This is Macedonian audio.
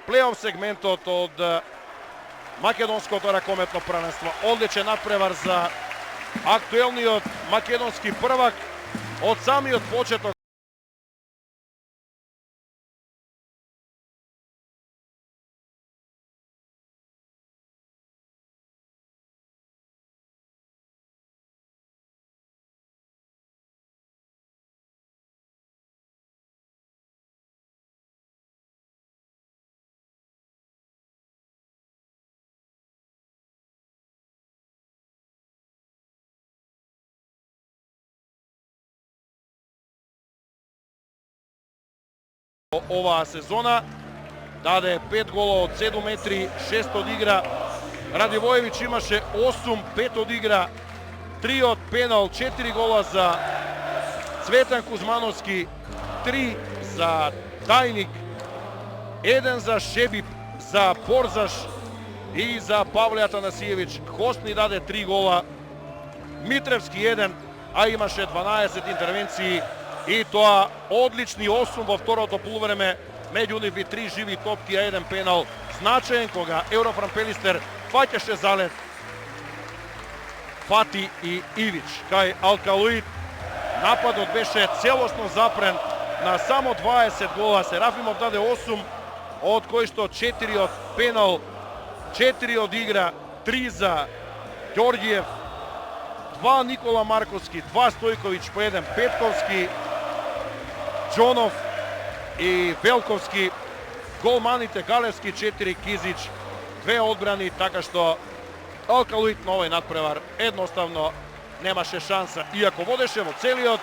плей-оф сегментот од македонското ракометно првенство. Одличен надпревар за актуелниот македонски првак од самиот почеток. Оваа сезона даде 5 гола од 7 метри, 6 од игра. Радивоевич имаше 8, 5 од игра, 3 од пенал, 4 гола за Цветан Кузмановски, 3 за Тајник, 1 за Шебип, за Порзаш и за Павле Атанасиевич. Хостни даде 3 гола, Митревски 1, а имаше 12 интервенции. И тоа одлични 8 во второто полувреме, меѓу нив и 3 живи топки, а 1 пенал. Значаен кога Еурофран Пелистер фаќаше залет Фати и Ивич. Кај Алкалоид нападот беше целосно запрен на само 20 гола. Серафимов даде 8, од кои што 4 од пенал, 4 од игра, 3 за Ѓорѓиев, 2 Никола Марковски, 2 Стојковиќ, по 1 Петковски, Джонов и Велковски. Голманите Галевски 4, Кизич 2 одбрани, така што Алкалоид на овој надпревар едноставно немаше шанса. Иако водеше во целиот